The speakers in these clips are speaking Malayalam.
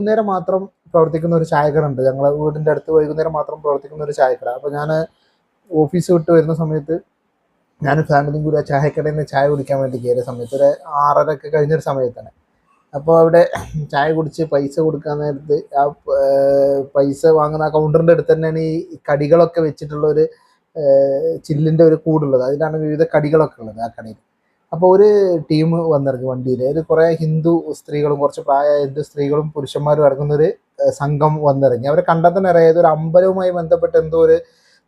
വൈകുന്നേരം മാത്രം പ്രവർത്തിക്കുന്ന ഒരു ചായക്കട ഉണ്ട്. ഞങ്ങളെ വീടിൻ്റെ അടുത്ത് വൈകുന്നേരം മാത്രം പ്രവർത്തിക്കുന്ന ഒരു ചായക്കട. അപ്പോൾ ഞാൻ ഓഫീസ് വിട്ട് വരുന്ന സമയത്ത് ഞാനും ഫാമിലിയും കൂടി ആ ചായക്കടയിൽ നിന്ന് ചായ കുടിക്കാൻ വേണ്ടി കയറിയ സമയത്ത് ഒരു 6:30 ഒക്കെ കഴിഞ്ഞൊരു സമയത്താണ്. അപ്പോൾ അവിടെ ചായ കുടിച്ച് പൈസ കൊടുക്കാൻ നേരത്ത് ആ പൈസ വാങ്ങുന്ന ആ കൗണ്ടറിൻ്റെ അടുത്ത് തന്നെയാണ് ഈ കടികളൊക്കെ വെച്ചിട്ടുള്ള ഒരു ചില്ലിൻ്റെ ഒരു കൂടുള്ളത്. അതിലാണ് വിവിധ കടികളൊക്കെ ഉള്ളത് ആ കടയിൽ. അപ്പോൾ ഒരു ടീം വന്നിറങ്ങി വണ്ടിയിൽ. ഒരു കുറേ ഹിന്ദു സ്ത്രീകളും കുറച്ച് പ്രായമായ ഹിന്ദു സ്ത്രീകളും പുരുഷന്മാരും അടങ്ങുന്ന ഒരു സംഘം വന്നിറങ്ങി. അവരെ കണ്ടാൽ തന്നെ അറിയാം ഏതൊരു അമ്പലവുമായി ബന്ധപ്പെട്ട് എന്തോ ഒരു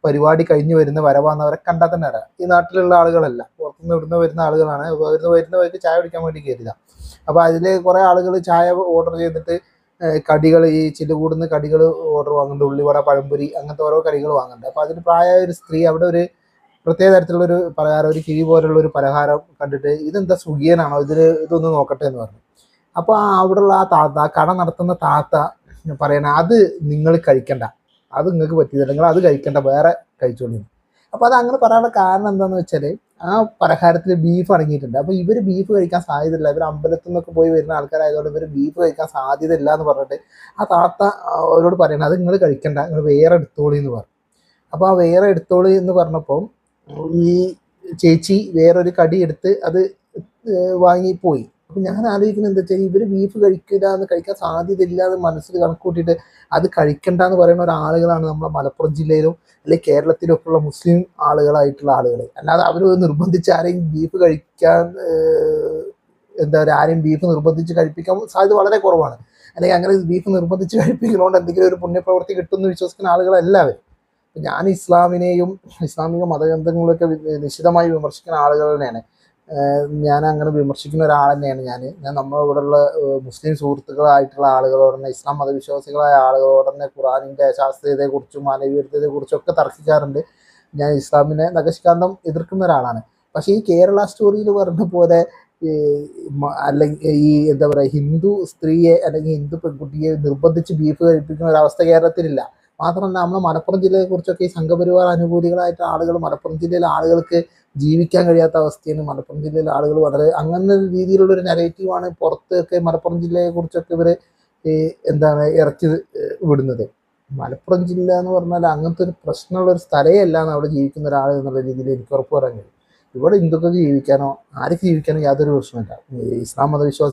പരിപാടി കഴിഞ്ഞ് വരുന്ന വരവാന്നവരെ കണ്ടാൽ തന്നെ അറിയാം. ഈ നാട്ടിലുള്ള ആളുകളല്ല, പുറത്തുനിന്ന് ഇവിടുന്ന് വരുന്ന ആളുകളാണ്. വരുന്നവർക്ക് ചായ കുടിക്കാൻ വേണ്ടി കയറിയതാണ്. അപ്പോൾ അതിൽ കുറേ ആളുകൾ ചായ ഓർഡർ ചെയ്തിട്ട് കടികൾ ഈ ചില്ലുകൂടുന്ന കടികൾ ഓർഡർ വാങ്ങുന്നുണ്ട്. ഉള്ളിവട, പഴംപൊരി, അങ്ങനത്തെ ഓരോ കടികൾ വാങ്ങുന്നുണ്ട്. അപ്പോൾ അതിൽ പ്രായമായ ഒരു സ്ത്രീ അവിടെ ഒരു പ്രത്യേക തരത്തിലുള്ളൊരു പലഹാരം, ഒരു കിഴി പോലുള്ള ഒരു പലഹാരം കണ്ടിട്ട് ഇതെന്താ സുഖിയനാണോ, ഇതൊന്ന് നോക്കട്ടെ എന്ന് പറഞ്ഞു. അപ്പോൾ അവിടെയുള്ള ആ താത്ത, ആ കട നടത്തുന്ന താത്ത പറയണ അത് നിങ്ങൾ കഴിക്കണ്ട, അത് നിങ്ങൾക്ക് പറ്റിയതല്ല, നിങ്ങൾ അത് കഴിക്കണ്ട, വേറെ കഴിച്ചോളി. അപ്പോൾ അത് അങ്ങനെ പറയാനുള്ള കാരണം എന്താണെന്ന് വെച്ചാൽ ആ പലഹാരത്തിൽ ബീഫ് അടങ്ങിയിട്ടുണ്ട്. അപ്പോൾ ഇവർ ബീഫ് കഴിക്കാൻ സാധ്യതയില്ല, ഇവർ അമ്പലത്തിൽ നിന്നൊക്കെ പോയി വരുന്ന ആൾക്കാരായതുകൊണ്ട് ഇവർ ബീഫ് കഴിക്കാൻ സാധ്യതയില്ല എന്ന് പറഞ്ഞിട്ട് ആ താത്ത അവരോട് പറയണം അത് നിങ്ങൾ കഴിക്കണ്ട, നിങ്ങൾ വേറെ എടുത്തോളി എന്ന് പറഞ്ഞു. അപ്പോൾ ആ വേറെ എടുത്തോളി എന്ന് പറഞ്ഞപ്പോൾ ഈ ചേച്ചി വേറൊരു കടി എടുത്ത് അത് വാങ്ങിപ്പോയി. അപ്പം ഞാൻ ആലോചിക്കുന്നത് എന്താ വെച്ചാൽ ഇവർ ബീഫ് കഴിക്കില്ല എന്ന്, കഴിക്കാൻ സാധ്യതയില്ല എന്ന് മനസ്സിൽ കണക്ക് കൂട്ടിയിട്ട് അത് കഴിക്കണ്ട എന്ന് പറയുന്ന ഒരാളുകളാണ് നമ്മുടെ മലപ്പുറം ജില്ലയിലും അല്ലെങ്കിൽ കേരളത്തിലും ഒക്കെ ഉള്ള മുസ്ലിം ആളുകളായിട്ടുള്ള ആളുകൾ. അല്ലാതെ അവർ നിർബന്ധിച്ച് ആരെയും ബീഫ് കഴിക്കാൻ എന്താ പറയുക, ആരെയും ബീഫ് നിർബന്ധിച്ച് കഴിപ്പിക്കാൻ സാധ്യത വളരെ കുറവാണ്. അല്ലെങ്കിൽ അങ്ങനെ ബീഫ് നിർബന്ധിച്ച് കഴിപ്പിക്കുന്നതുകൊണ്ട് എന്തെങ്കിലും ഒരു പുണ്യപ്രവൃത്തി കിട്ടുമെന്ന് വിശ്വസിക്കുന്ന ആളുകളെല്ലാവരും. ഞാൻ ഇസ്ലാമിനെയും ഇസ്ലാമിക മതഗ്രന്ഥങ്ങളൊക്കെ നിശിതമായി വിമർശിക്കുന്ന ആളുകൾ തന്നെയാണ്. ഞാൻ അങ്ങനെ വിമർശിക്കുന്ന ഒരാൾ തന്നെയാണ് ഞാൻ നമ്മളിവിടെയുള്ള മുസ്ലിം സുഹൃത്തുക്കളായിട്ടുള്ള ആളുകളോട് തന്നെ, ഇസ്ലാം മതവിശ്വാസികളായ ആളുകളോട് തന്നെ ഖുറാനിൻ്റെ ശാസ്ത്രീയതയെക്കുറിച്ചും മാനവീയതയെക്കുറിച്ചും ഒക്കെ തർക്കിക്കാറുണ്ട്. ഞാൻ ഇസ്ലാമിനെ നഖശികാന്തം എതിർക്കുന്ന ഒരാളാണ്. പക്ഷേ ഈ കേരള സ്റ്റോറിയിൽ പറഞ്ഞ പോലെ അല്ലെങ്കിൽ ഈ എന്താ പറയുക, ഹിന്ദു സ്ത്രീയെ അല്ലെങ്കിൽ ഹിന്ദു പെൺകുട്ടിയെ നിർബന്ധിച്ച് ബീഫ് കഴിപ്പിക്കുന്ന ഒരവസ്ഥ കേരളത്തിലില്ല. മാത്രമല്ല നമ്മുടെ മലപ്പുറം ജില്ലയെക്കുറിച്ചൊക്കെ ഈ സംഘപരിവാർ അനുകൂലികളായിട്ട് ആളുകൾ, മലപ്പുറം ജില്ലയിലെ ആളുകൾക്ക് ജീവിക്കാൻ കഴിയാത്ത അവസ്ഥയാണ്. മലപ്പുറം ജില്ലയിലെ ആളുകൾ വളരെ അങ്ങനെ രീതിയിലുള്ളൊരു നെഗറ്റീവാണ് പുറത്തൊക്കെ മലപ്പുറം ജില്ലയെക്കുറിച്ചൊക്കെ ഇവർ എന്താണ് ഇറക്കി വിടുന്നത്. മലപ്പുറം ജില്ല എന്ന് പറഞ്ഞാൽ അങ്ങനത്തെ ഒരു പ്രശ്നമുള്ളൊരു സ്ഥലമേ അല്ല എന്ന് അവിടെ ജീവിക്കുന്ന ഒരാൾ എന്നുള്ള രീതിയിൽ എനിക്ക് ഉറപ്പ് പറയാൻ കഴിയും. ഇവിടെ ഹിന്ദുക്കൾക്ക് ജീവിക്കാനോ ആർക്ക് ജീവിക്കാനോ യാതൊരു പ്രശ്നമില്ല. ഇസ്ലാം മതവിശ്വാസം